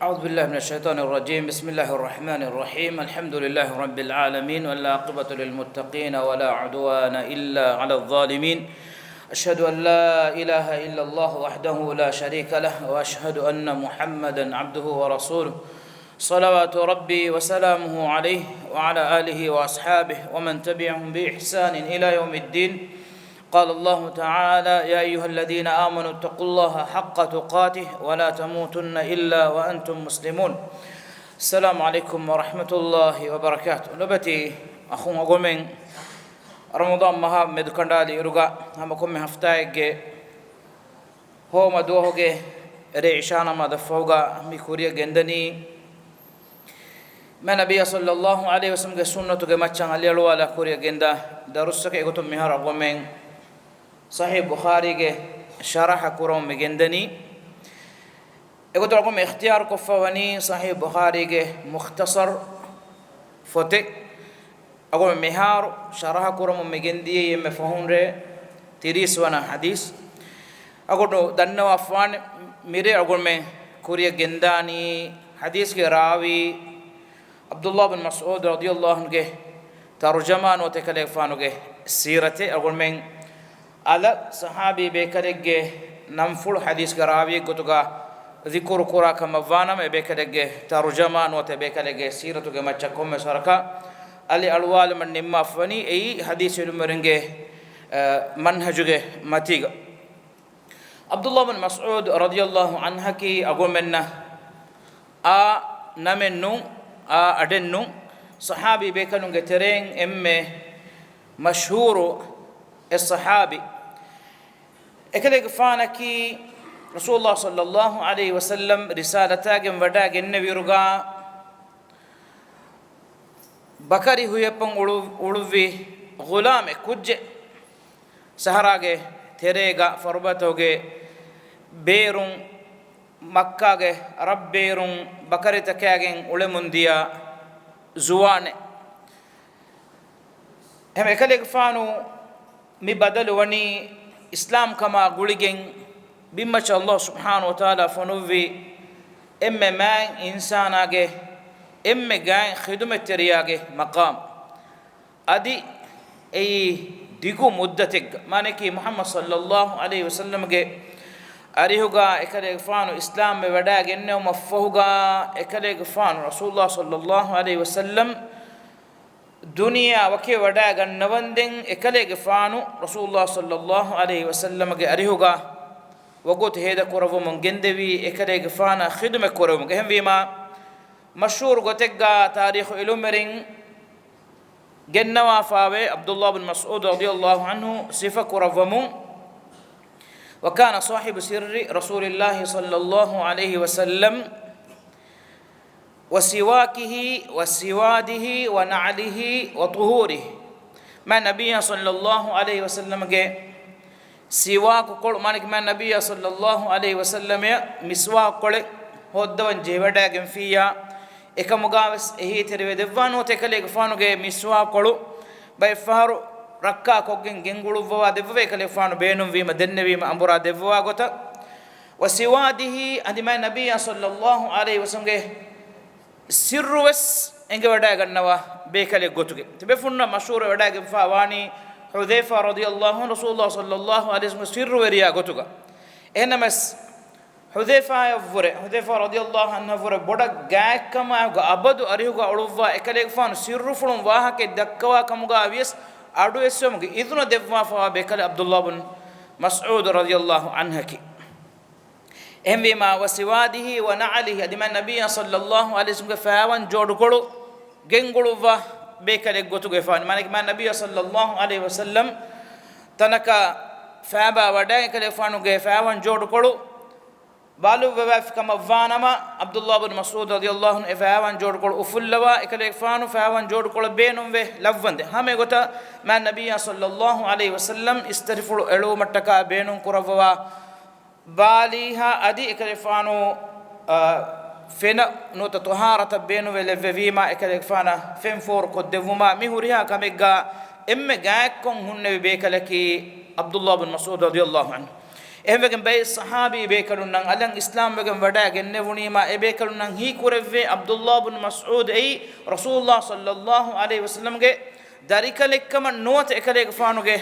أعوذ بالله من الشيطان الرجيم. بسم الله الرحمن الرحيم. الحمد لله رب العالمين والعاقبة للمتقين ولا عدوان إلا على الظالمين. أشهد أن لا إله إلا الله وحده لا شريك له وأشهد أن محمدا عبده ورسوله صلوات ربي وسلامه عليه وعلى آله وأصحابه ومن تبعهم بإحسان إلى يوم الدين. قال الله تعالى: يا أيها الذين آمنوا اتقوا الله حق تقاته ولا تموتن إلا وأنتم مسلمون. السلام عليكم ورحمة الله وبركاته. لبتي أخونا قومين رمضان مها مدكندالي رجع هم كم هفتايج هو مدوهج ريشانا ما دفوجا ميكوريا جندني ما نبي صلى الله عليه وسلم السنة تجمعنا على الولا كوريا جندا درسك يقولون مهار قومين صحيح بخاري کے شرح کرم مگندنی اگو تو رقم اختیار کفوانی صحیح بخاری کے مختصر فتح اگو مہار شرح کرم مگندی یہ مفہوم رے 30 وانا حدیث اگو تو دنو افوان میرے اگو میں کوری گندانی حدیث کے راوی عبداللہ بن مسعود رضی اللہ عنہ کے ترجمان و تکلیفانو کے سیرت اگو میں على صحابي بكرج ننفل حديث كراوي كتوغا ذكر كورا كما فانا بكرج ترجمان وتبكرج سيرة كما تشكم مسركا علي الوال من نما فني أي حديث المرنج منهجه ماتيغا. عبد الله بن مسعود رضي الله عنه كي أقول منا نمنو أدنو صحابي بكرج ترين مشهور الصحابي اكلك فانكي رسول الله صلى الله عليه وسلم رسالتاگم وڈاگ النبي رغا بکری ہوئے پن اڑوی غلام کج سہراگے تھیرےگا فربتوگے بیرون مکاگے رب بیرون بکری تکیاگیں اڑے مندیا زوانے ہم اکلک فانو می بدل ونی اسلام کما گوڑگیں بمچ اللہ سبحانہ وتعالی فنوی مان انسان آگے گائیں خدمت تری آگے مقام ادی ای دیگو مدتگ مانے کہ محمد صلی اللہ علیہ وسلم کے اریہوگا اکلے گفانو اسلام میں وڈاگ انہو مفہوگا اکلے گفانو رسول اللہ صلی اللہ علیہ وسلم دنیا وكي وداعا نوندين إكلي فانو رسول الله صلى الله عليه وسلم أريهوغا وقوت هيدا كورو من جندوي إكلي فانا خدمة كورو هم فيما مشهور قتقا تاريخ إلومرين جنوا فاوي عبد الله بن مسعود رضي الله عنه صفة كورو وكان صاحب سر رسول الله صلى الله عليه وسلم وسواكه وسواده ونعله وطهوره ما نبي صلى الله عليه وسلم کے سواك قول مانك ما نبي صلى الله عليه وسلم مسواك قول هودوان جيودا گم فيا اكمغاوس اهي تري ديوانو تكلي فانو کے مسواك قول باي فارو ركا كوگن گنگولو وا ديوے کلي فانو بينم ويما دنويما امبرا ديوا گوتا وسواده ادي ما نبي صلى الله عليه وسلم سروس انگه وڈاگ نوا بیکلے گوتگے تبفنا مشہور وڈاگ فاوانی حذیفہ رضی اللہ عنہ رسول اللہ صلی اللہ علیہ وسلم سر وریا گوتگا انمس حذیفہ رضی اللہ عنہ ور بڑا گائک کما ابد اریہگا اڑوا اکلے فان سر فلون واہ کے دکوا کمگا ویس اڑو اسم اذن دیوا فا بیکلے عبداللہ بن مسعود رضی اللہ عنہ کی ما وسواده ونعله ادما النبي صلى الله عليه وسلم فاوان جوڑکڑو گنگڑو وا بیکلے گوتو گفان مانک ما نبی صلی اللہ علیہ وسلم تنکا فابا وڈا کلے فانو گے فاوان جوڑکڑو بالو وف کما وانما عبداللہ بن مسعود رضی اللہ عنہ فاوان جوڑکڑو افلوا کلے فانو فاوان جوڑکڑو بینم و لوند ہمیں گوتا ما نبی صلی اللہ علیہ وسلم استرفلو الو مٹکا بینم کروا باليها أدي إكلفانو فينا نوت طهارة بينو ولفيما إكلفانا فين فور قدوما مهوريها كمجا إم جاكم هن بيكلكي عبد الله بن مسعود رضي الله عنه ehwegen bay sahabi be kalun nan alan islam wegen wada genne wunima e be kalun nan hi kurevve Abdullah ibn Mas'ud ei Rasulullah sallallahu alaihi wasallam ge darikalekkama nuwata ekale fanuge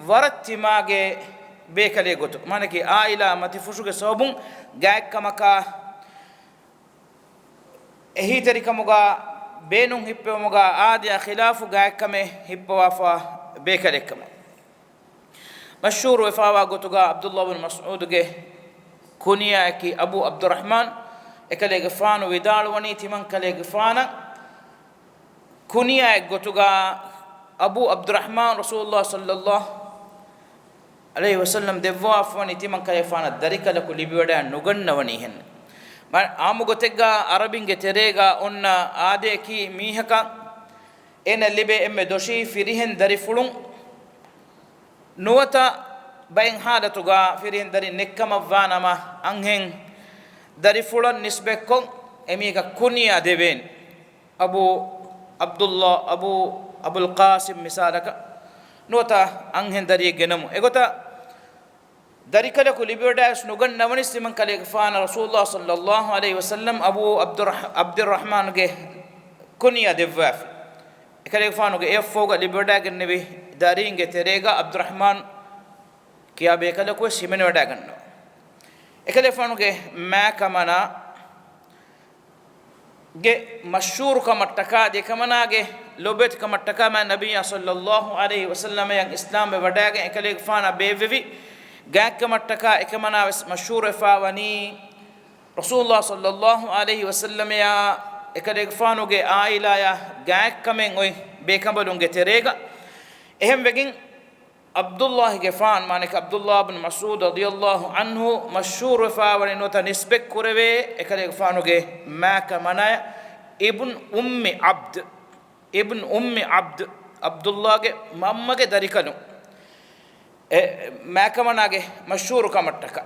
warattimage be kale gotu manaki aila mati fushuge sobun gaekkamaka ehi tarikamuga beenun hippemuga aadiya khilafu gaekkame hippawafa be kalekkama مشهور وفاوا قطعا عبد الله بن مسعود جه كنيا كي أبو عبد الرحمن إكله غفان ودال وني تمن كله غفانا كنيا قطعا أبو عبد الرحمن رسول الله صلى الله عليه وسلم دفاف وني تمن كله فانا دريك لكل بيودا نغن ونيهن ما آمو قطعا عربين جتريغا أن آده كي ميهكا إن اللي بأم دوشي فريهن دريفلون nuwata bayin halatuga firin dari nekkama vanama anhen dari fulan nisbekkon emiga kunya deben abul qasim misalaka nuwata anhen dari genamu egota dari kala kulibiyodas nugan namanis timan kale gfana rasulullah sallallahu alaihi wasallam abu abdurrahman ge kunya devaf kale gfanu ge efoga libiyoda gennebi daringe terega Abdurrahman kiya be kala ko simene wada ganno ekale fanuge ma kamana ge mashhur kamattaka de kamana ge lobet kamattaka ma nabiyya sallallahu alaihi wasallam yang islam be wada ge ekale fana bevevi ga kamattaka ekamana mashhur fawani rasulullah sallallahu alaihi wasallam ya ekale fanuge aila ya ga kamen oy be kambalunge terega ehem wegin Abdullah gefan manek Abdullah ibn Mas'ud radiyallahu anhu mashhur fa wani nota nisbek kureve ekale gefanuge ma kamana ibn ummi abd Abdullah ge mamma ge darikalu ma kamana ge mashhur kamattaka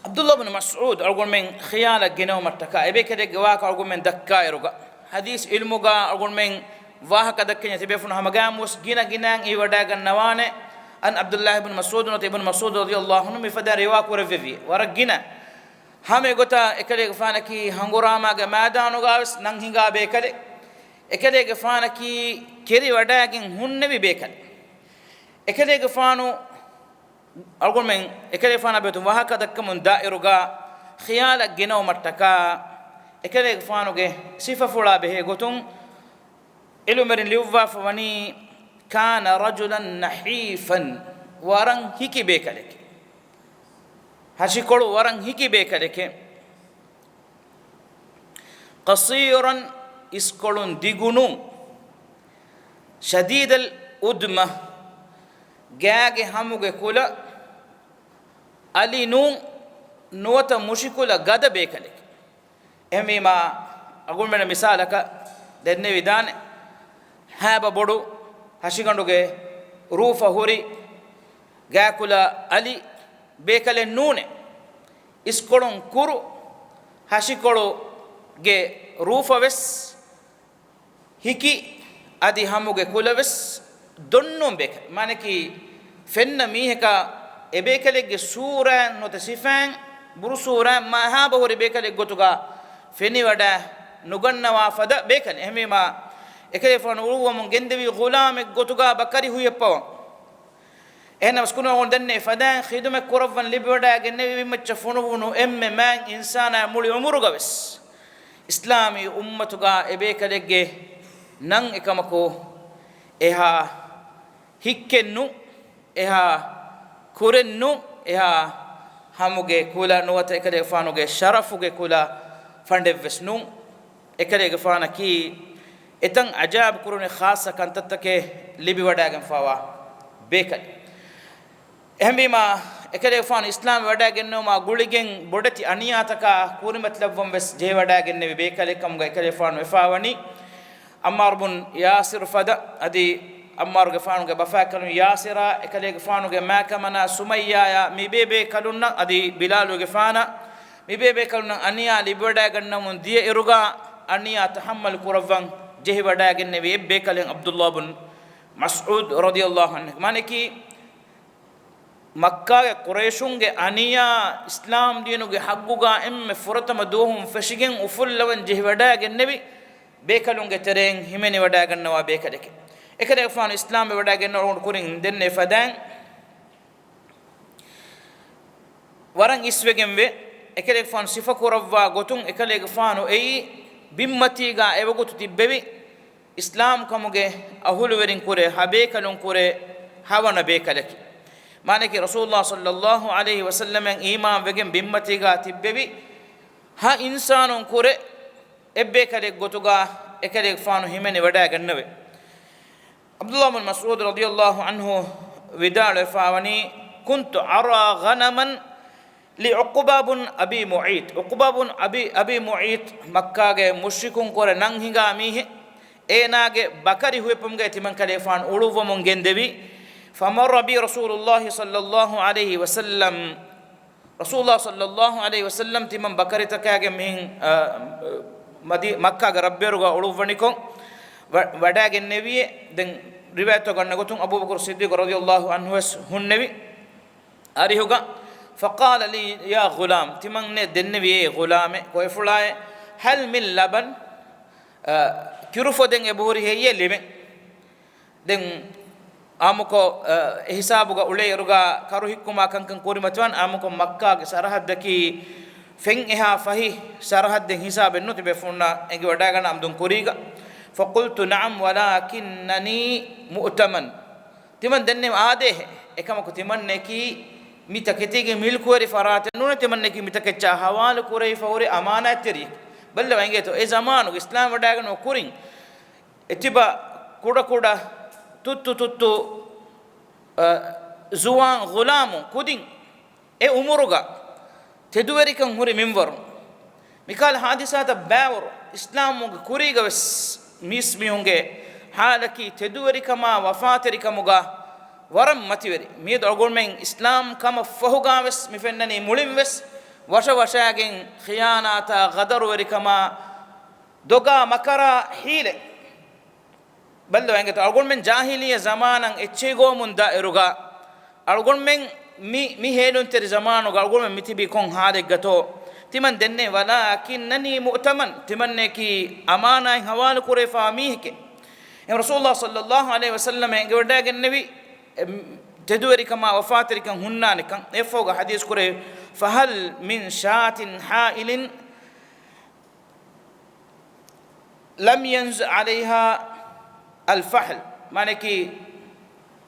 Abdullah ibn Mas'ud argon men khiyala genaw mattaka ebe kede gwa ka argon men dakka eruga hadis ilmuga argon men واهك دكني تبيفون همجاموس جينا جينا إيودا جنوانه أن عبد الله بن مسعود ابن مسعود رضي الله عنه مفدا رواق ورفيفي ورجينا هم يقطع إكلي غفانكي هنغراما جمادانو غاوس نانغينغا بيكلي إكلي غفانكي كيري ودا جين هنبي بيكلي إكلي غفانو أقول من إكلي فانا بيتو واهك دكمون دائروغا خيال جنو مرتكا إكلي غفانو جه صفة فلا به غتون إلومرين ليوفا فواني كان رجلا نحيفا ورن هيكي بيكالك هاشي كولو ورن هيكي بيكالك قصيرا إسكولون ديغونو شديد الأدمة جاغي هموغي كولا ألي نوتا مشكولا غدا بيكالك أمي ما أقول من مثالك دني ودان هابا بدو هشيغندوغي روفا هوري غاكولا علي بيكالي نوني اسكولون كورو هشيكولو غي روفا وس هيكي ادي هموغي كولا وس دونون بيك مانكي فن ميهكا ابيكالي غي سورا نوتسيفان برو سورا ما هابا هوري بيكالي غوتوغا فني ودا نغنوا فدا بيكالي هميما ekale fon uwa mon gendewi gulam gotuga bakari huyeppawa ehna skunu on denne fadan khidme koravan libada gennewi macca fonunu emme man insana muli umuruga wes islami ummatuga ebekalege nan ekamako eha hikkennu eha kurennu eha hamuge kula nuwata ekale fanuge sharafuge kula fandevesnu ekale fana ki etang ajab kurune khasa kan tattake libi wadagan fawa bekal ehmima ekale fan islam wadagan no ma guligen bodati aniyataka kuri matlabwam bes je wadagan ne bekal kam ga ekale fan fawani ammar bun yasir fada adi ammar ga fanu ga bafakanu yasira ekale ga fanu ga makamana sumayya ya mi bebe kalunna adi bilal ga fana mi bebe kalunna aniya libi wadagan no mun die iruga aniya tahammal kuravan jehi wadagen ne be kalen Abdullah bin Mas'ud radiyallahu anhu maneki ಮಕ್ಕಾಗೆ ಕುರೈಶುಂಗೆ ಅನಿಯಾ ಇಸ್ಲಾಂ ದೀನುಗೆ ಹಗ್ಗುಗ ಎಮ್ಮೆ ಫುರತಮ ದೋಹುಂ ಫೆಶಿಗೆನ್ ಉಫುಲ್ಲವನ್ ಜಿಹಿ ವಡಾಗೆನ್ನೆವಿ ಬೇಕಲುಂಗೆ ತೆರೆಂ ಹಿಮೆನಿ ವಡಾಗನ್ನವಾ ಬೇಕದಕ್ಕೆ ekade faanu islam be wada genno on kurin denne fadan waran iswegen we ekade faanu sifa kurawwa gotun ekale faanu ei bimmati ga ewagutu tibbevi islam kamuge ahulu werin kure habe kalun kure hawana be kalaki maneki rasulullah sallallahu alaihi wasallam en iman wegen bimmati ga tibbevi ha insanun kure ebbe kale gotuga ekade faanu himeni wada gannawe Abdullah bin Mas'ud radhiyallahu anhu vidal fawani kuntu ara ghanaman li Uqba bin Abi Mu'ayt Uqba bin Abi Mu'ayt Makkah ge mushrikun kore nang hinga mihe enage bakari huepumge timan kale fan uluwamon gendevi famarra bi Rasulullah sallallahu alaihi wasallam Rasulullah sallallahu alaihi wasallam timan bakari takage min Makkah ge rabberuga uluwanikon wadagen neviye den riwayato ganna gotun Abu Bakr Siddiq radhiyallahu anhu hunnevi arihuga faqala li ya ghulam timanne denneviye ghulame koy fulaye hal min laban kirufoden eburi heye lime den amuko hisabuga uleeruga karu hikkuma kankan korimatwan amuko Makkah ge sarhaddaki fen eha fahi sarhadden hisaben notibe funna enge wadagana amdun koriga فقلت نعم ولكنني مؤتمن تمن دنم آده ekama ko timanne ki mitaketige milkuwari farate nuna timanne ki mitakecha hawal kurei fawri amana teri balle wange to e zamanu islam wadaga no kurin etiba kuda tuttu zuwan gulamu kudin e umuruga teduweri kan huri minwar mikal hadisata bawr islamu kuriga mismiyunge halaki teduweri kama wafateri kamuga waram mativeri mi dogolmen islam kama fahugaves mifennani mulimves washagen khiyanata gadarweri kama doga makara hile ballo wange to algolmen jahiliya zamanan echego mun dairuga algolmen mi hedon ter zamanu algolmen mitibi kon hade gato timan denne walakinnani mu'taman timanne ki amana hawal kure famihke en rasulullah sallallahu alaihi wasallam en godagen nabi tedweri kama wafatri kan hunnani kan efoga hadis kure fahal min shatin ha'ilin lam yanz alaiha alfahl manaki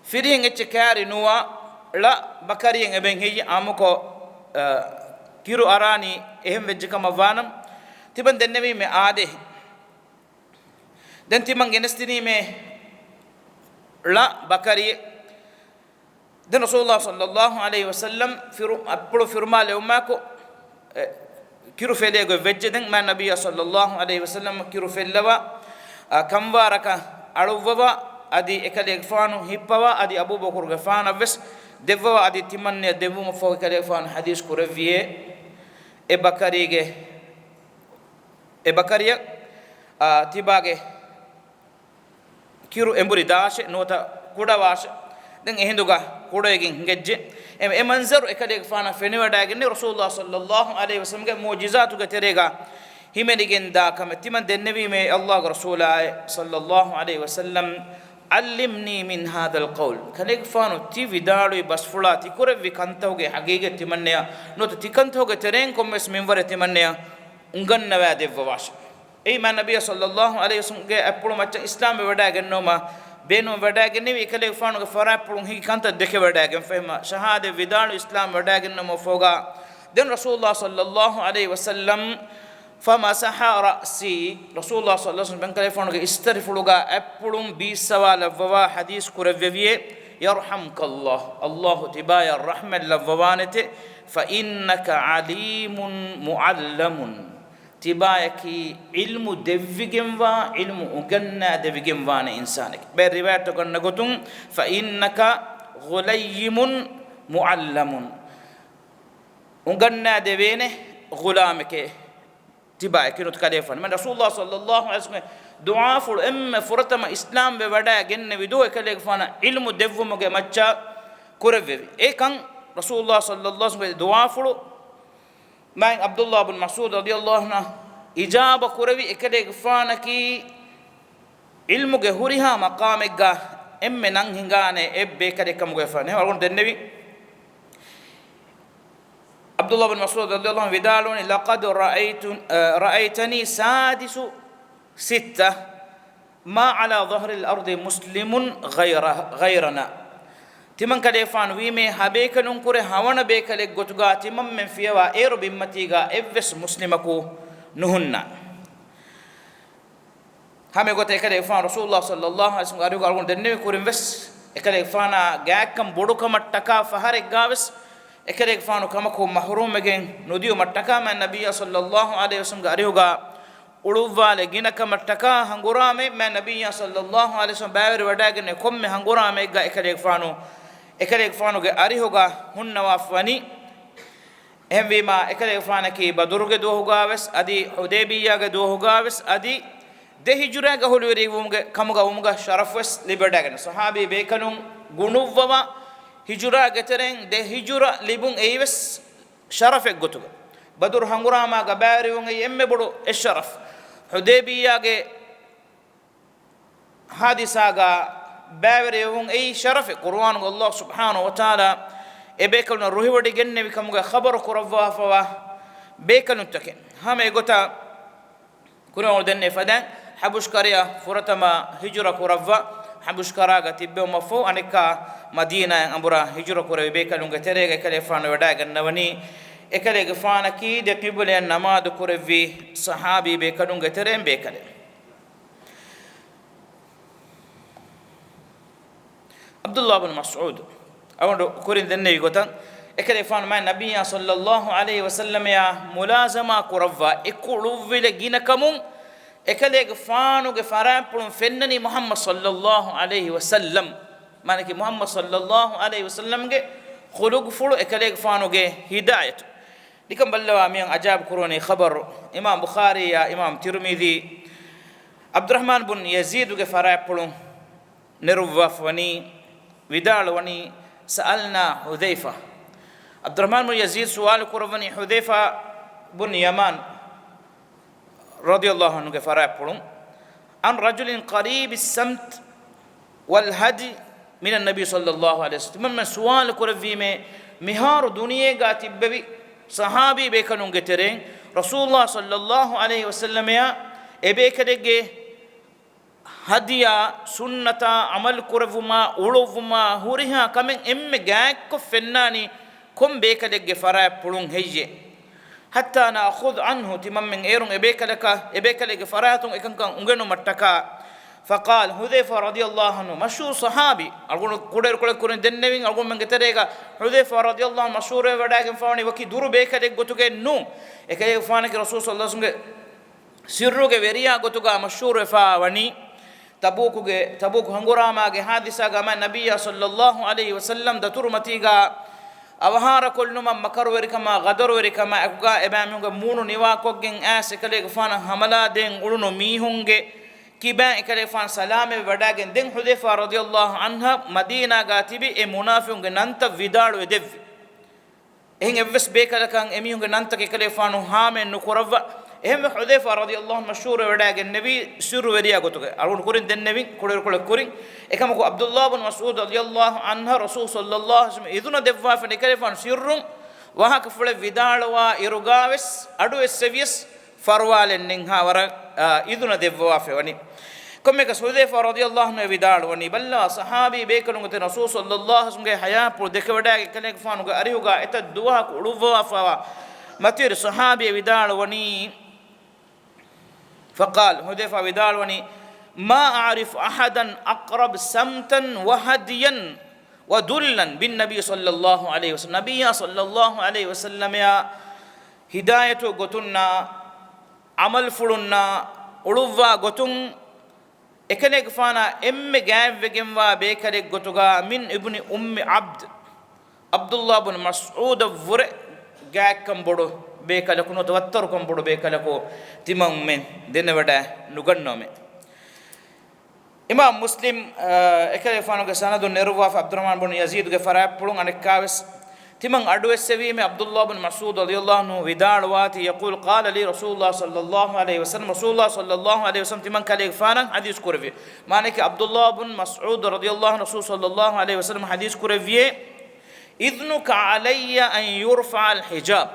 firin etchakari nuwa la bakari en ben heji amuko kiru arani ehem vejje kama vanam tiban dennevi me ade den timan genestini me la bakari den rasulullah sallallahu alaihi wasallam firu aplo firmale umako kiru fele go vejje den man nabiy sallallahu alaihi wasallam kiru fellawa kamwaraka aluwa adi ekale fanu hippawa adi Abu Bakr gafana ves devwa adi timanne devuma fo ekale fanu hadis ko revier e bakariya tibage kiru emburi dashe nota kuda washe den ehinduga kuda egin ngejje e manzaru ekade fana feniwada genne rasulullah sallallahu alaihi wasallam ge mu'jizatu ge terega himenigen da kam timan dennevi me allah rasula sallallahu alaihi wasallam allimni min hadha alqawl kaleg fanu ti vidalu basfula ti kurevi kantawge hagege timanneya not ti kantawge teren kommes minware timanneya unganna wa devwash ei man nabiy sallallahu alaihi wasallam ge appulo macha islam wada gennoma beno wada gennevi kaleg fanu ge fara appulun higi kanta deke wada gen fehma shahade vidalu islam wada gennoma foga den rasulullah sallallahu alaihi wasallam فمسح رأسي رسول الله صلى الله عليه وسلم بنكلي فونك استرفلوغا أبلم بيسوا لفوا حديث كرفيفيه يرحمك الله الله تبايا الرحمة لفوانته فإنك عليم معلم تبايا كي علم دفجنوا علم أجنّا دفجنوا إنسانك بالرواية تقول نقطن فإنك غليم معلم أجنّا دفينه غلامك تباي كنو تكاليفن من رسول الله صلى الله عليه وسلم دعاء فر فرتم اسلام بودا جن بدو كليفنا علم دفو مگه مچا كورف اي كان rasulullah sallallahu alaihi wasallam dua fulu man abdullah ibn mas'ud radiyallahu anhu ijaba kurawi ekade gfanaki ilmu ge huriha maqamegga emme nan hingane ebbe kade kamuge fane wargon dennevi abdullah ibn mas'ud radiyallahu anhu vidaluni laqad ra'aytani sadisu sitta ma ala dhahri al-ardi muslimun ghayrana timan kade fan wime habe kanun kure hawana be kale gotuga timam men fiyawa ero bimmatiga evves muslimaku nuhunna hame gote kade fan rasulullah sallallahu alaihi wasallam aru denne kurim ves ekade fana gaakam bodu kamattaka fahare gaves ekade fanu kamako mahrum megen nodiyo mattaka man nabiyya sallallahu alaihi wasallam ariuga uluvale ginaka mattaka hangurame man nabiyya sallallahu alaihi wasallam bawer wadagene komme hangurame ga ekade fanu ekale fanuge arihoga hunnawa fani emvima ekale fanaki badurge dohugaves adi hudaybiyaga dohugaves adi de hijuraga holweri wumge kamuga wumga sharafwes liberdagena sahabi bekanun gunuwwa hijuraga tereng de hijura libun eives sharafe gotuga badur hangurama ga bari wonge emme bodu esharaf hudaybiyage hadisaga bawere won ay sharafe qur'an allah subhanahu wa ta'ala e bekalna ruhiwadi genne bi kamuga khabar ko rawwa fa bekalun take hame gota kuno denne fadan habush kariya furatama hijra ko rawwa habush karaga tibbe mafu anika madina ambura hijra ko rewe bekalun ga terega kale fano wada gannawani e kale ga fana ki de qibla namad ko rewi sahabi bekalun ga terem bekale abdullah ibn mas'ud awndo kurin denne gotan ekale fan ma nabiyya sallallahu alaihi wasallam ya mulazama kurawwa ekuluwile ginakamun ekale fanu ge farampulun fennani muhammad sallallahu alaihi wasallam manaki muhammad sallallahu alaihi wasallam ge khuluq fulu ekale fanu ge hidayat dikam ballawa mi ajab kuroni khabar imam bukhari ya imam tirmidhi abdurrahman ibn yazid ge farampulun nerwa fani vidal wani sa'alna hudhaifa abdurrahman bin yazid sual kurwani hudhaifa bin yaman radiyallahu anhu ke farapulum an rajulin qarib as-samt wal hadi min an-nabi sallallahu alaihi wasallam man sual kurvime mihar duniye ga tibbi sahabi be kanun getere rasulullah sallallahu alaihi wasallam ya ebe kadege hadiya sunnata amal kurvuma uluvuma huriha kamen emme gaak ko fennani kom bekadege fara pulun heyje hatta na'khudh anhu timam min erun ebekadege faratun ekankan ungeno mattaka faqal hudhayfa radiyallahu anhu mashhur sahabi algon kuder kuren dennevin algon men geterega hudhayfa radiyallahu anhu mashhur wadagen fawni waki duru bekadege gotuge nu ekay faanake rasul sallallahu alaihi wasallam sirruge veriya gotuga mashhur fa wani tabuk hangurama ge hadisa ga man nabiyya sallallahu alaihi wasallam da turmatiga awhara kulnuma makarweri kama gadarweri kama akuga ebamunga munu niwa koggen ase kale fana hamala den uluno mihunge kiba ekale fan salame wadagen den hudhayfa radiyallahu anha madina ga tibi e munafiqunge nanta vidalu edev ehin evs bekala kan emihunge nanta ke kale fanu hamen nukurawwa ehem hudhayfa radiyallahu anhu mashhur wadagen nabi sirru weriya gotuge alun kurin den nabi kurin ekamaku abdullah ibn mas'ud radiyallahu anhu rasul sallallahu alaihi wasallam iduna devwa fa nekalefan sirrun waha kafule vidalwa irugaves adu sevies farwalen ning hawara iduna devwa fa wani komme ka hudhayfa radiyallahu anhu vidalwani balla sahabi bekalungu te rasul sallallahu alaihi wasallam ge haya pur dekwadage kalefan go ariuga eta duwa ku uluwa fa matir sahabi vidalwani فقال حذيفة بدالوني ما أعرف أحدا أقرب سمتا وهديا ودلا بالنبي صلى الله عليه وسلم نبي صلى الله عليه وسلم يا هداية قتنا عمل فلنا أولوفا قتن إكلك فانا جاف جموا بيكلك قتوغا من ابن عبد الله بن مسعود فرق جاك كمبرو bekala kuno tawattar kom bodo bekala ko timam men denne wada nuganno me imam muslim ekale fano ga sanadu nerwa fa abdurrahman bin yazid ga farab pulung anek kaves تمن أدو السبيم عبد الله بن مسعود رضي الله عنه وداع واتي يقول قال لي رسول الله صلى الله عليه وسلم رسول الله صلى الله عليه وسلم تمن كاليك فانا حديث كورفي مانك عبد الله بن مسعود رضي الله عنه رسول صلى الله عليه وسلم حديث كورفي إذنك علي أن يرفع الحجاب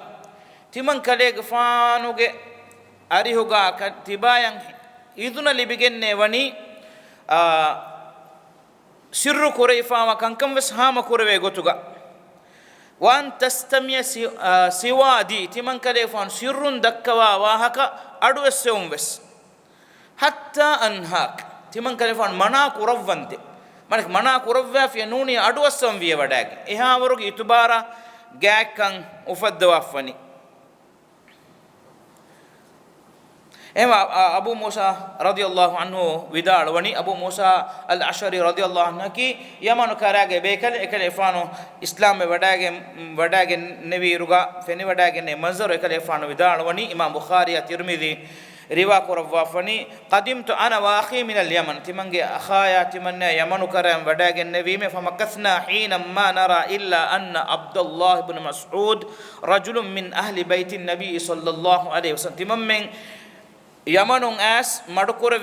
تمن كاليك فانوغ أريهوغا كتبايا إذن اللي بيجن وني سر كوريفا وكانكم بس هام كورفي غوتوغا وأن تستمع سوادي تمن كليفان سر دكوا واهك أدو السوم بس حتى أنهاك تمن كليفان منا كورفانتي مالك منا كورفا في نوني أدو السوم في وداك إها ورق يتبارا جاكن وفد وافني إما أبو موسى رضي الله عنه ودار وني أبو موسى الأشعري رضي الله عنه كي يمانو كراجع بيكل إكل إفانو إسلام وداعن نبي رجع فني وداعن منظر إكل إفانو ودار وني إمام بخاري الترمذي روا كرفافني قدمت أنا وأخي من اليمن تمنجي أخايا تمنى يمانو كرام وداعن نبي فمكثنا حين ما نرى إلا أن عبد الله بن مسعود رجل من أهل بيت النبي صلى الله عليه وسلم تمن යමනුන් ඇස් මඩුකුර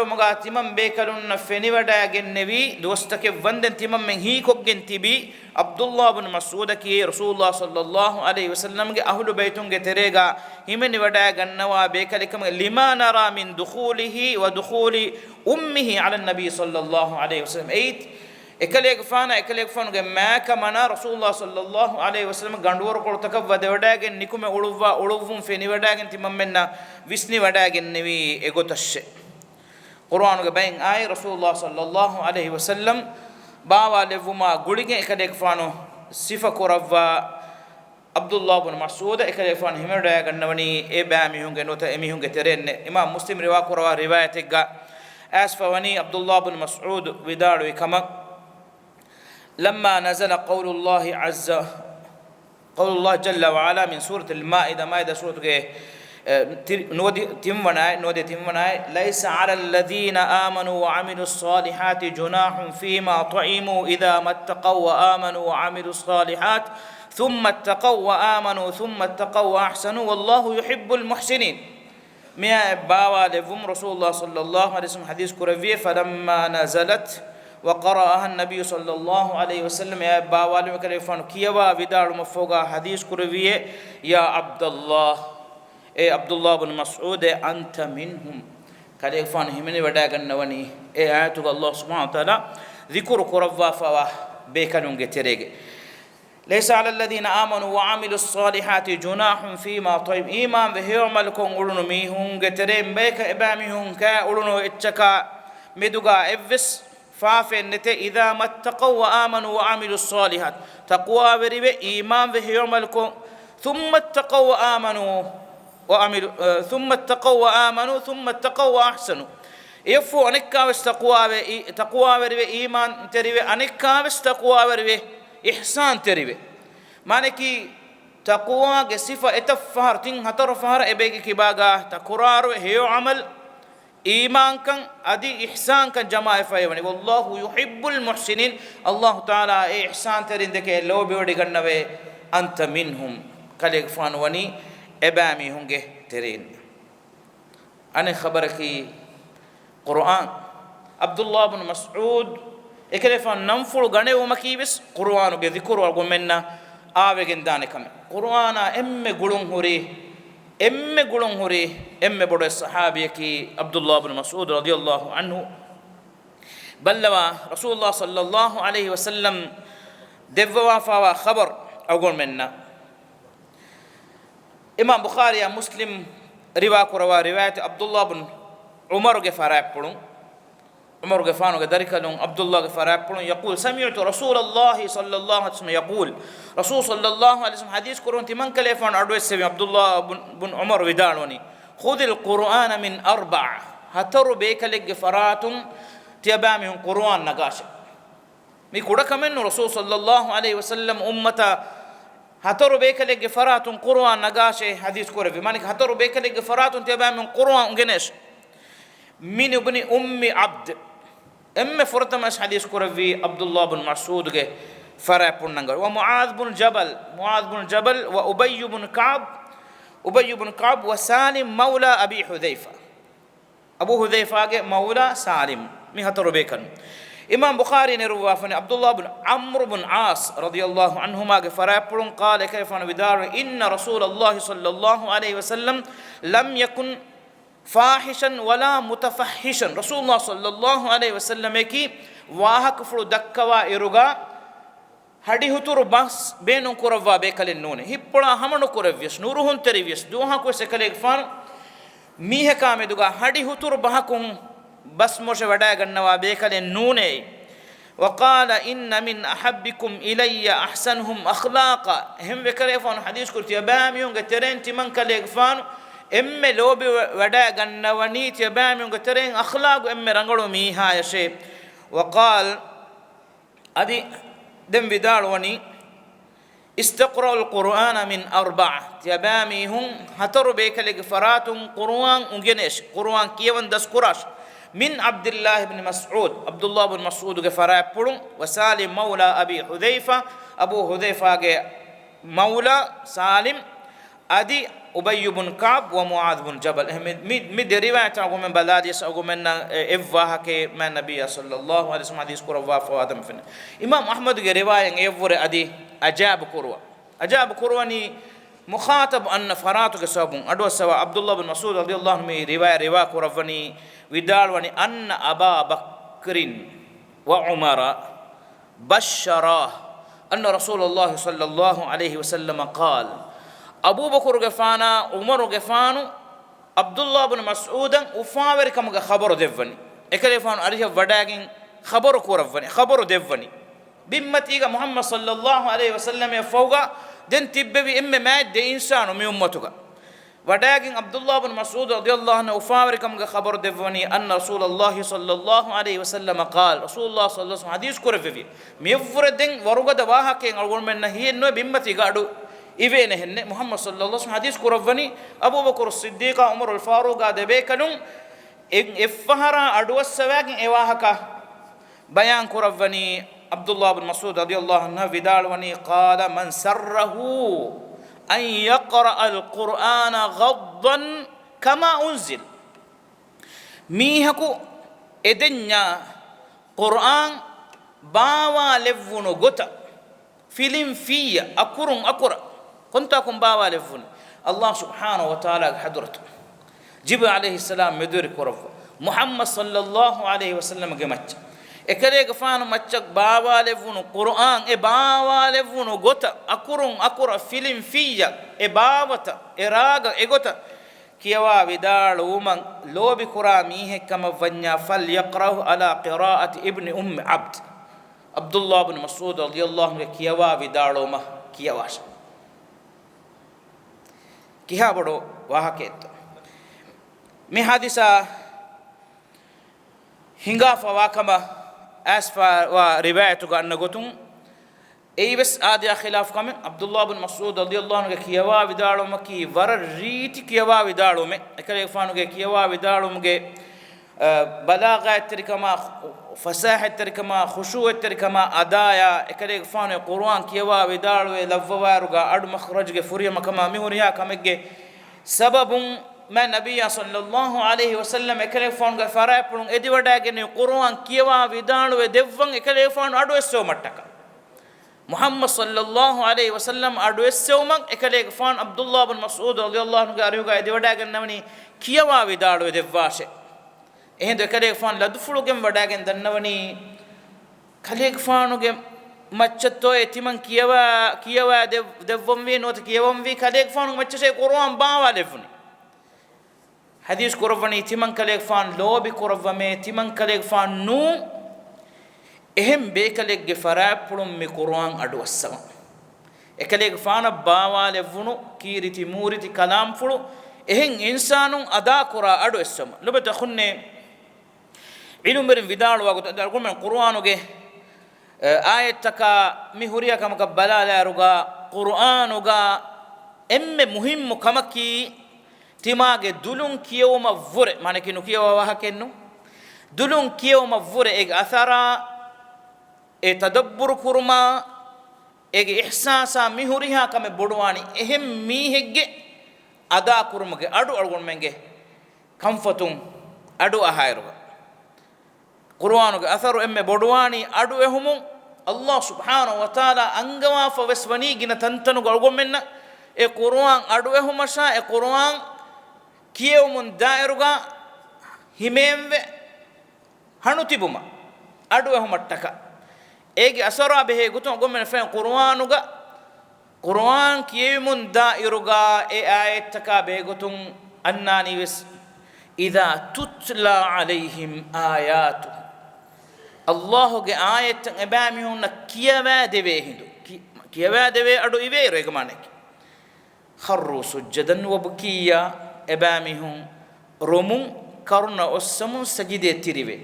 මගා තිමම් බේකලුන්න ෆෙනිවඩාගෙන් නෙවි දොස්තකේ වන්දෙන් තිමම් මෙන් හීකොක්ගෙන් තිබි අබ්දුල්ලාහ් ඉබ්න් මස්ඌද කී රසූලුල්ලාහ් සල්ලල්ලාහු අලයිහි වසල්ලම්ගේ අහ්ලු බයිතුන්ගේ තෙරේගා හිමෙනි වඩා ගන්නවා බේකලිකම ලිමා නරා මින් දුඛූලිහි ව දුඛූලි උම්මිහි අලා නබි සල්ලල්ලාහු අලයිහි වසල්ලම් ඒත් එකලේක ෆානුගේ මෑක මනා රසූලුල්ලාහ් සල්ලල්ලාහු අලයිහි වසල්ලම් ගඬුවර කොටක වදවඩාගෙන් නිකුම උළුවුම් ෆෙනි වඩාගෙන් තිමම් මෙන්න විස්නි වඩාගෙන් නෙවි එගොතස්සේ කුර්ආනුගේ බයින් ආයි රසූලුල්ලාහ් සල්ලල්ලාහු අලයිහි වසල්ලම් බාවා ලෙවුමා ගුලිගෙන් එකලේක ෆානු සිෆ කොරවවා අබ්දුල්ලාහ් ඉබ්න් මස්ඌද එකලේක ෆානු හිමඩා ගන්නවනි ඒ බෑමිහුන්ගේ නොත එමිහුන්ගේ තෙරෙන්නේ ඉමාම් මුස්ලිම් රිවා කරවා රිවායතෙක් ආස්ෆවනි අබ්දුල්ලාහ් ඉබ්න් මස්ඌද විදාලුයි කම لما نزل قول الله جل وعلا من سورة المائدة سورة نودي تمناي ليس على الذين آمنوا وعملوا الصالحات جناح فيما طعموا إذا ما اتقوا وآمنوا وعملوا الصالحات ثم اتقوا وآمنوا ثم اتقوا وأحسنوا والله يحب المحسنين ميا باوا لفم رسول الله صلى الله عليه وسلم حديث كرفيه فلما نزلت وقرأها النبي صلى الله عليه وسلم يا باوالي وكلفان كيوا بدار مفوقا حديث كرويه يا عبد الله اي عبد الله بن مسعود انت منهم كلفان همني وداغن نوني اي آيات الله سبحانه وتعالى ذكر كروا فوا بيكنون تريغ ليس على الذين آمنوا وعملوا الصالحات جناح فيما طيب إيمان بهيوم لكم قلنوا ميهم تريم بيك إباميهم كا قلنوا اتشكا مدوغا إفس فافنت إذا ما اتقوا وآمنوا وعملوا الصالحات تقوى وربه إيمان بهيوم لكم ثم اتقوا وآمنوا ثم اتقوا وأحسنوا يفو أنكا تقوى وربه إيمان تربه أنكا تقوى وربه إحسان تربه مانكي تقوى صفة اتفهر تين هتر فهر إبيك كباغا تقرار هيو عمل إيمان كان أدي إحسان كان جماعة فايوني والله يحب المحسنين الله تعالى إحسان ترين دك لو بيودي كنّبه أنت منهم كليك فانوني إبامي هنگه ترين أنا خبرك قرآن عبد الله بن مسعود إكلفان ننفل غني ومكيبس قرآن بذكر والغمنا آوجن دانكم قرآن إم قلون هوري إم بدو الصحابي كي عبد الله بن مسعود رضي الله عنه بلوا رسول الله صلى الله عليه وسلم دفوا فوا خبر أقول منا إمام بخاري مسلم رواية عبد الله بن عمر غفارة بلون عمر غفانو ذلك لون عبد الله غفارة بلون يقول سمعت رسول الله صلى الله عليه وسلم يقول رسول صلى الله عليه وسلم حديث قرآن تمن كلفان أدوس سمع عبد الله بن عمر ودانوني خذ القرآن من أربع هتر بيك لغفارات تيابامهم قرآن نقاش مي كودا كمن رسول صلى الله عليه وسلم أمتا هتر بيك لغفارات قرآن نقاش حديث قرآن مانك هتر بيك لغفارات تيابامهم قرآن غنش من ابن عبد فرتمس حديث كرفي عبد الله بن مسعود فرابون نغر ومعاذ بن جبل وأبي بن كعب وسالم مولى أبي حذيفة أبو حذيفة مولى سالم مهتر بيكن إمام بخاري نروى فن عبد الله بن عمرو بن عاص رضي الله عنهما فرابون قال كيف ودار إن رسول الله صلى الله عليه وسلم لم يكن فاحشا ولا متفحشا رسول الله صلى الله عليه وسلم كي واهك فرو دكوا إرغا هدي هتور بس بينون كوروا بيكالين نونه هيبلا همنو كورفيس نورهن تريفيس دوها كو سكليك فان ميه كامي دوغا هدي هتور بهكون بس موش ودا غنوا بيكالين نونه وقال إن من أحبكم إلي أحسنهم أخلاقا هم بكريفون حديث كرت يباميون غترين تمن كليك فان ام لوبي ودا غنوني تباميون غترين أخلاق ام رنگلو ميها يشي وقال أدي دم بداروني استقرأ القرآن من أربعة تبامي هم هتر بيك لغفرات قرآن انجنش قرآن كيوان دسكراش من عبد الله بن مسعود غفرات پڑھوں وسالم مولى أبي حذيفة أبو حذيفة مولى سالم أدي أبي بن كعب ومعاذ بن جبل مد رواية أقول من بلاديس أقول من إفواه كي من النبي صلى الله عليه وسلم حديث كروا وافوا آدم فين إمام أحمد رواية يفور أدي أجاب كرواني مخاطب أن فراتك سابون أدو سوا عبد الله بن مسعود رضي الله عنه رواية كرواني ودالوني أن أبا بكر وعمر بشراه أن رسول الله صلى الله عليه وسلم قال أبو بكر غفانا عمر غفانو عبد الله بن مسعود وفاور كم خبر دفني اكلفان اريه وداغين خبر كورفني خبر دفني بمتيغا محمد صلى الله عليه وسلم يفوغا دن تببي ام ما دي انسان مي امتوغا وداغين عبد الله بن مسعود رضي الله عنه وفاور كم خبر دفني ان رسول الله صلى الله عليه وسلم قال رسول الله صلى الله عليه وسلم حديث كورفي ميفردين وروغا دواها كين اول من هي نو بمتيغا ادو إيفين هن محمد صلى الله عليه وسلم حديث كرفني أبو بكر الصديق عمر الفاروق دبي كنون إفهرا أدوس سواق إيواهك بيان كرفني عبد الله بن مسعود رضي الله عنه بدالوني قال من سره أن يقرأ القرآن غضا كما أنزل ميهكو إدنيا قرآن باوا لفونو غتا فيلم فيا أكرا كنت أكون باوا لفون الله سبحانه وتعالى حضرته جبريل عليه السلام مدور كرف محمد صلى الله عليه وسلم جمعت إكريك فان ماتشك باوا لفون قرآن باوا لفون غوتا أكرا فيلم فيا باوتا إراغا إغوتا كيوا بدار ومن لو بكرا ميه كما فنيا فليقرأه على قراءة ابن عبد الله بن مسعود رضي الله عنه كيوا بدارو ما كيواش كيها بدو واهكيت مي حادثة هنگا فواكما اسفا ورواية أن قتم أي بس آدي خلاف كم عبد الله بن مسعود رضي الله عنه كيوا بدارو ما كي ور ريت كيوا بدارو ما كلي فانو كيوا بدارو مගේ بلاغة تركما فصاحة تركما خشوع تركما أدايا إكليك فانو القرآن كيوا بدارو لفوارغا أد مخرج فريا مكما مهوريا كمجة سبب ما النبي صلى الله عليه وسلم إكليك فانو فرائبون إدي وداعين القرآن كيوا بدارو دفعن إكليك فانو أدو السومتكا محمد صلى الله عليه وسلم أدو السومك إكليك فان عبد الله بن مسعود رضي الله عنه أريوغا إدي وداعين نمني كيوا بدارو دفعشه එහෙනම් කලේක් ෆාන් ලදුෆුලුගෙන් වඩාගෙන දන්නවනි කලේක් ෆානුගේ මච්චතෝ එතිමන් කියවා දෙවම් වේ නොත කියවම් වේ කලේක් ෆානු මච්චසේ කුර්ආන් බාවා ලෙෆුනි හදීස් කුර්ආන් එතිමන් කලේක් ෆාන් ලෝබි කුර්ආමේ එතිමන් කලේක් ෆාන් නු එහෙම් බේකලේක්ගේ ෆරාප්පුළුම් මේ කුර්ආන් අඩුවස්සම එකලේක් ෆාන බාවා ලෙෆුනු කීරිති මූරිති කලාම් ෆුළු එහෙන් ඉන්සානුන් අදා කුරා අඩුවස්සම ලොබත ඛුන්නේ ඉලුම්බරින් විදාල වගත දල්ගොම කුර්ආනුගේ ආයතක මිහුරියා කමක බලාලාරුගා කුර්ආනුගා එම්මෙ මුහිම්මු කමකි තිමාගේ දුලුන් කියවම වොරේ মানে කිනු කියවා වහකෙන්නු දුලුන් කියවම වොරේ ඒ අසරා ඒ තදබ්බුරු කුර්මා ege ihsasa mihuriha kame bodwani ehem mihegge ada kurumge adu algon menge comfortum adu ahayruga qur'anuge atharu emme bodwani adu ehumun Allah subhanahu wa ta'ala angawa faweswani gina tantanu algon menna e qur'an adu ehumasha e qur'an kiyewmun dairuga himemve hanutibuma adu ehumattaka ege asara behe gutun gomen fen qur'anuga qur'an kiyewmun dairuga e ayattaka behe gutun annani wes idha tutla alaihim ayatu Allah ge ayat ebami hunna kiyawa deve hindu kiyawa deve adu ive regmanek kharru sujjadan wa bukiya ebami hun romun karuna ossamun sajide tirive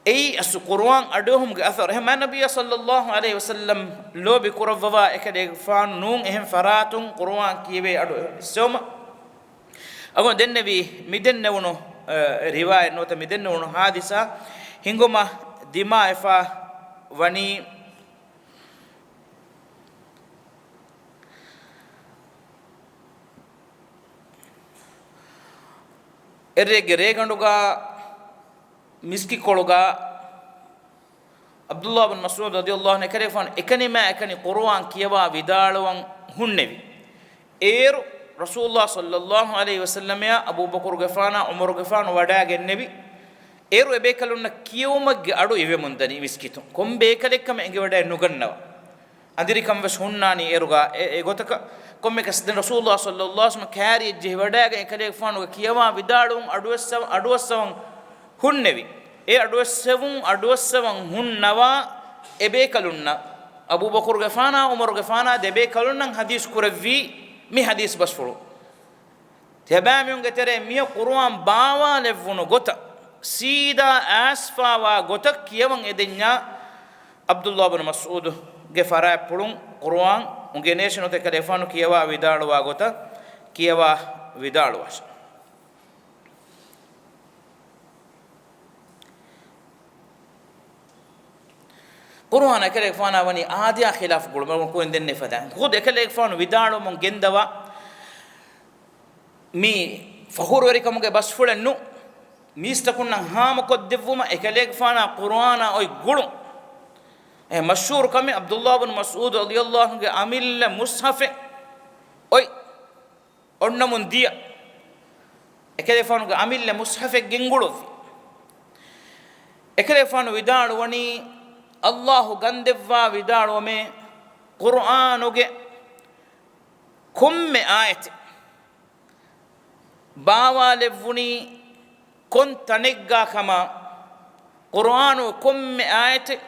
ei as qur'an aduhum ge athar hema nabiy sallallahu alaihi wasallam lobi kurawwa ekade fan nun ehem faratun qur'an kiwe adu soma agon dennebi midenne wono riwayat nota midenne wono hadisa hingoma dima efa wani errege reganduga miski koluga Abdullah bin Mas'ud radiyallahu anhu karefan ekanima ekani Qur'an kiyawa vidalwan hunnevi er Rasulullah sallallahu alaihi wasallam ya Abu Bakr gafana Umar gafana wadaage nebi eru ebe kalunna kiyumagge adu ive mundani miskitu kombe kalekam enge wada nugannawa andiri kam was hunnani eruga e gotaka komme kasden Rasulullah sallallahu alaihi wasallam kari je wadaage ekale fanu kiyawa vidalun aduwassam hunnevi e aduwassam hunnawa ebe kalunna Abu Bakr gafana Umar gafana debe kalunnan hadis kuravvi mi hadis basfuru tabami ungetere mi Qur'an bawa levunu gota sida asfa wa gotak kiyawan edenya Abdullah bin Mas'ud ge fara pulun Qur'an unge nation ote kalefanu kiyawa vidalu wa gota kiyawa vidalu was Qur'an kalefana wani adia khilaf gulu ko endenne fada khud kalefanu vidalu mon gendawa mi fahur wari kamuge basfulennu mistakun hama ko devuma ekalek fana qur'ana oy gulu e mashhur kami Abdullah bin Mas'ud radiyallahu anhu amil mushaf oy onna mun dia ekalek fana amil mushaf gengulu ekalek fana vidalu wani Allah gandevva vidalu me qur'anuge kumme ayat bawa levuni kon tanegga kama qur'anu kum ayat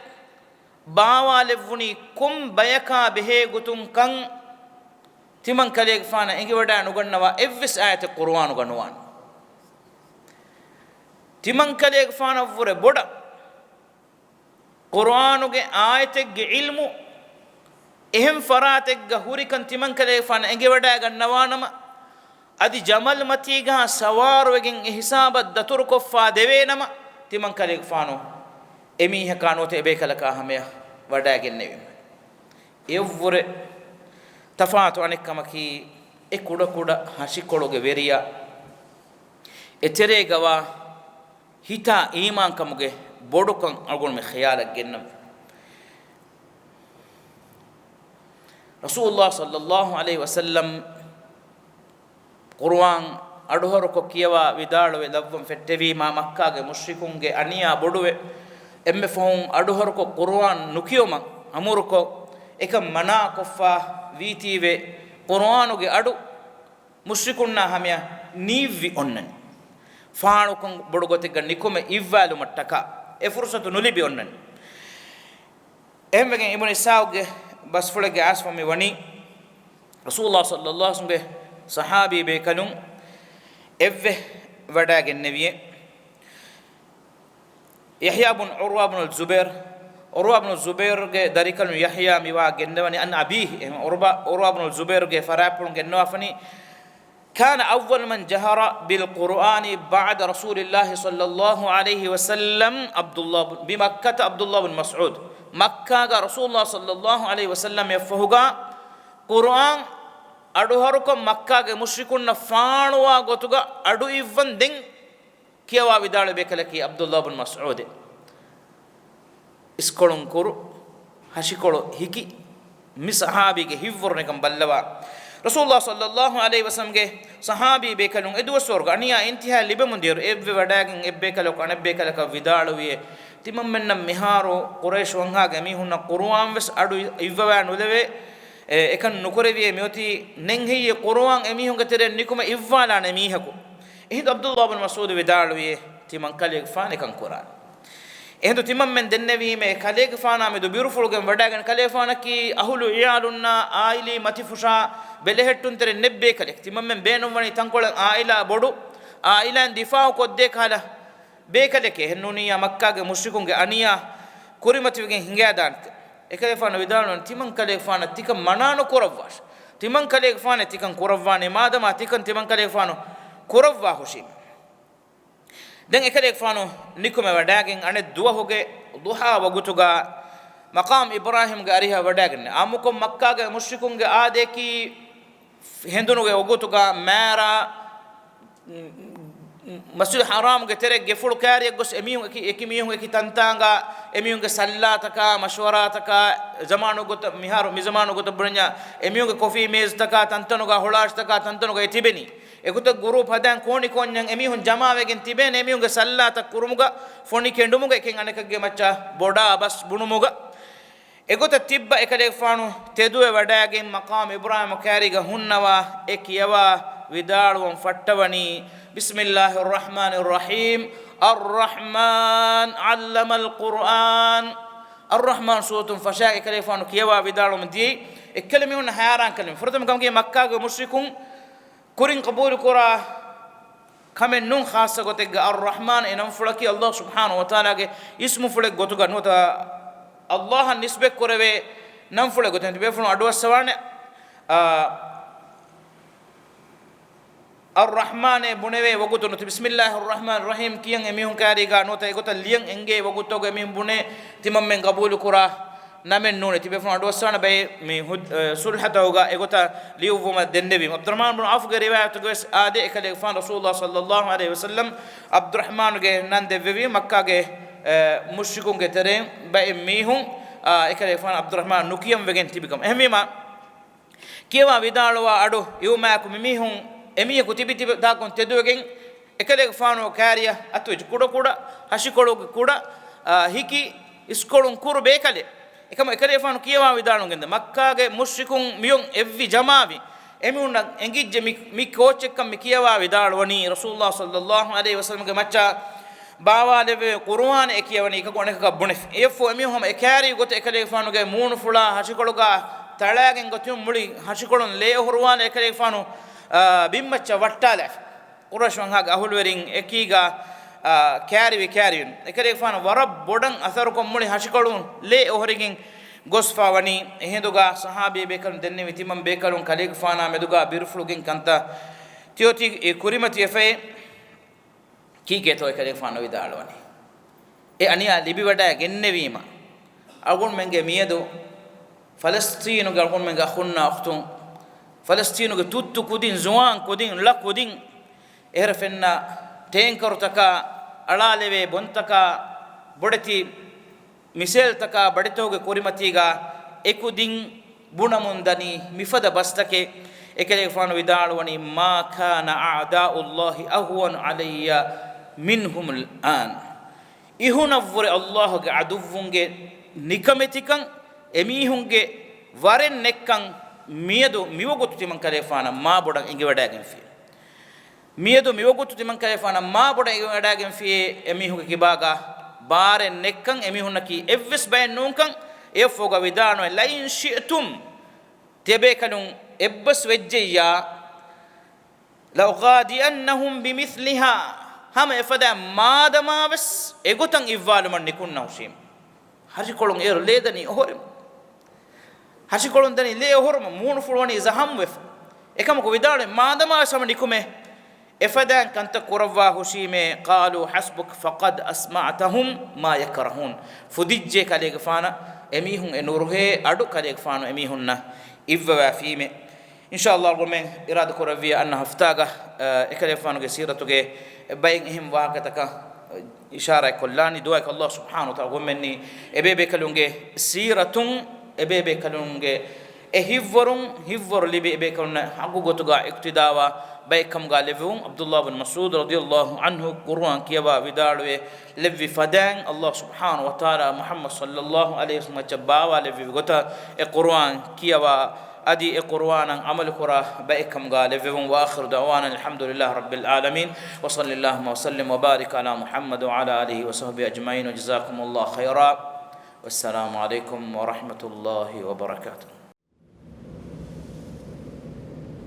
bawa levuni kum bayaka behe gutun kan timan kale fana engi wada nugannawa evvis ayat qur'anu ganwan timan kale fana vure boda qur'anu ge ayat ge ilmu ehem farate ge hurikan timan kale fana engi wada gannawanama adi jamal matiga sawar wegen hisab datur ko fa devenama timan kale fano emi hakanote ebe kala ka hame wada genne evvure tafatu anikkamaki e kuda kuda hashikologe veriya etere gawa hita iman kamuge bodukan algon me khayala gennam Rasulullah sallallahu alaihi wasallam Qur'an aduhor ko kiyawa vidaluwe lavvam fettevi ma Makkage mushrikunge aniya boduwe emme fon aduhor ko Qur'an nukiyoma amur ko ekam mana koffa vitive Qur'anuge adu mushrikunna hamya nivi onnan faanu kon bodugote gannikome ivvalu mattaka e fursatu nulibi onnan emmegen ibn Isauge basfulege asfami wani Rasulullah sallallahu alaihi wasallam sahabi be kanum evve wada genneviye Yahya ibn Urwa ibn al-Zubair ge darikal Yahya miwa gennewani an abihi Urwa ibn al-Zubair ge farapun gennewafani كان أول من جهر بالقرآن بعد رسول الله صلى الله عليه وسلم بمكة عبد الله بن مسعود ಮಕ್ಕಾಗ ರಸೂಲುಲ್ಲಾಹ ಸಲ್ಲಲ್ಲಾಹು ಅಲೈಹಿ ವಸಲ್ಲಂ ಯಫಹುಗ ಕುರ್ಆನ್ ಅಡು ಹರುಕ ಮಕ್ಕಾಗೆ ಮುಶ್ರಿಕುನ್ನ ಫಾಣುವ ಗೊತುಗ ಅಡು ಇವ್ವನ್ ದೆಂ ಕಿಯವಾ ವಿದಾಳ ಬೇಕಲಕಿ ಅಬ್ದುಲ್ಲಾ ಇಬ್ನ್ ಮಸ್ಊದ್ ಇಸ್ಕೊಳುಂ ಕುರು ಹಶಿಕೊಳು ಹಿಕಿ ಮಿ ಸಹಾಬಿಗೆ ಹಿವ್ವರ್ನೆಕಂ ಬಲ್ಲವ ರಸೂಲುಲ್ಲಾಹ ಸಲ್ಲಲ್ಲಾಹು ಅಲೈಹಿ ವಸಲ್ಲಂಗೆ ಸಹಾಬಿ ಬೇಕಲು ಎದುವಸೋರ್ಗ ಅನಿಯ ಇಂತಿಹಾ ಲಿಬೆ ಮುಂದಿರು ಎವ್ವೆ ವಡಾಗಿನ್ ಎಬ್ಬೇಕಲಕ ಅಣಬೇಕಲಕ ವಿದಾಳುವಿಯೆ ತಿಮಮ್ಮೆನ್ನ ಮಿಹಾರು ಕುರೈಶ್ ವಂಹಾಗೆ ಮೀಹುನ್ನ ಕುರ್ಆನ್ ವೆಸ್ ಅಡು ಇವ್ವವ ನುಲೆವೆ එකන් නුකරවියේ මෙoti නෙන්හිය කුර්ආන් එමිහුන්ගේ තෙරෙන් නිකුම ඉව්වාලානේ මීහකු එහෙද අබ්දුල්ලාහ් ඉබ්න් මස්ඌද් විදාළුවේ තිමන් කලෙක් ෆාන එකන් කුරාන් එහෙද තිමන් මෙන් දෙන්නවීමේ කලෙක් ෆානා මෙදු බිරුෆුල්ගෙන් වඩාගෙන කලේ ෆානකි අහුලු ඉයාලුන්නා ආයිලි මතිෆුෂා බෙලෙහෙට්ටුන් තෙරෙන් නෙබ්බේ කලෙක් තිමන් මෙන් බේනුම් වනි තංකොල ආයිලා බොඩු ආයිලාන් දිෆාව කොද්දේ කාලා බේකලෙක හෙන්නුනියා මක්කාගේ මුෂ්රිකුන්ගේ අනියා කුරිමතිවගෙන් හිඟා දාන්ත ekale fana vidalon timan kale fana tikan manano koravwash timan kale fana tikan koravwane madama tikan timan kale fana koravwa hushim den ekale fana nikume wadagen ane duwa hoge duha wagutuga maqam ibrahim ge ariha wadagen amukom makka ge mushrikun ge adeki hendunuge wagutuga mara masjid haram ge tere gefulu kari gos emiyun ekimiyun eki tantanga emiyun ge sallataka mashwarataka zamanu got miharu mi zamanu got burnya emiyun ge coffee mez taka tantanu ga holash taka tantanu ga tibeni ekuta guru padan koni konyan emiyun jamawegen tibeni emiyun ge sallata kurumuga foni kendumuga eken anekage macha boda bas bunumuga ekuta tibba ekale faanu teduwe wadagen maqam ibrahim kari ga hunnawa ekiyawa vidaluwan fattawani bismillahir rahmanir rahim ar-rahman 'allama al-quran ar-rahman suratun fasha'i kalifanu kiyawa vidalu mdi ekkalmi un hayaran kalmi furdum kamge makka ge mushrikun kurin qabul qura kamen nun khassa gotega ar-rahman enam fulaki allah subhanahu wa ta'ala ge ismu fulak gotuga nota allah nisbe korave nam fulak goten be funu adwasawane ar-rahman buneve wagutu no bismillahir rahmanir rahim kiyan emihun kari ga nota egota liyan enge wagutu ge emihun bune timammen qabul qura namen nune tibe fun adosana bay me sulhata hoga egota liuvuma dendebi abdurrahman ibn auf ge riwayat ge ade ekale fan rasulullah sallallahu alaihi wasallam abdurrahman ge nande vevi makka ge mushrikun ge tere bay mihun ekale fan abdurrahman nukiyam vegen tibikam ehmima kiwa vidalwa adu yuma ku mihun emiye kutibiti daakon teduwegen ekale faano kariya atwej kuda kuda hashikolu kuda hiki iskolun kur bekale ekam ekale faano kiyawa vidalun gende makka ge mushrikun miyun evvi jamavi emunna engijje mi kochekkam mi kiyawa vidalwani rasulullah sallallahu alaihi wasallam ge macha bawa leve qur'an ekiyawani ka gone ka bunef efo emihum ekari gote ekale faano ge moonu fula hashikoluga talagen gotum muli hashikolun le horwan ekale faano bimmacha wattala qurash wanhaga ahulwerin ekiga kariwi kariyun ekare fana warab bodan atharukom muli hashikolun le ohorigin gosfa wani ehenduga sahabi bekalun denne vitimam bekalun kaleg fana meduga birflugin kanta tioti e kurimati efe kige to ekare fana vidalwani e aniya libi wada gennewima agun menge miyedu falastinu galgun menge khunna akhtun falastinu ge tuttu kudin zuwan kudin la kudin erfenna tenkarutaka alaleve bontaka bodeti misel taka baditoge kurimatiga ekudin bunamundani mifada bastake ekele fanu vidalwani ma kana a'da'ullahi ahwan alayya minhum al'an ihunavure allah ge aduvunge nikametikan emihunge waren nekkan miyedu miwogutu timan kalefana ma bodan inge wadagen fi miyedu miwogutu timan kalefana ma bodan inge wadagen fi emihuge kibaga bare nekkan emihunaki evves bayen nunkan efoga vidano la in shi'tum tebe kanun ebbas wejjeya law ghadiannahum bimithliha hama efada madama bas egotan ivvaluman nikunna ushim hari kolon er ledani ohorem hasikolon dani le horma moonu fulwani zaham wef ekam ko vidale madama sama nikume efadan kanta kurawwa hushime qalu hasbuk faqad asma'tahum ma yakrahun fudijje kale gfana emihun enuruhe adu kadek fano emihunna ivwa fime inshallah gomen irada koravia anna haftaga ekale fano ge siratuge bayin him waqataka ishara kullani dua ka Allah subhanahu wa ta'ala gomenni ebebe kalunge siratun ebebe kalunge hivvorun libe ebe kalunna hagu gotuga iktidawa baykam galevun Abdullah bin Mas'ud radiyallahu anhu Qur'an kiyaba vidalwe levi fadan Allah subhanahu wa ta'ala Muhammad sallallahu alaihi wasallam chabawa levi gota Qur'an kiyaba ادي قرآن عمل كرا بأكم قال واخر دعوانا الحمد لله رب العالمين وصلى اللهم وسلم وبارك على محمد وعلى اله وصحبه اجمعين وجزاكم الله خيرا والسلام عليكم ورحمة الله وبركاته.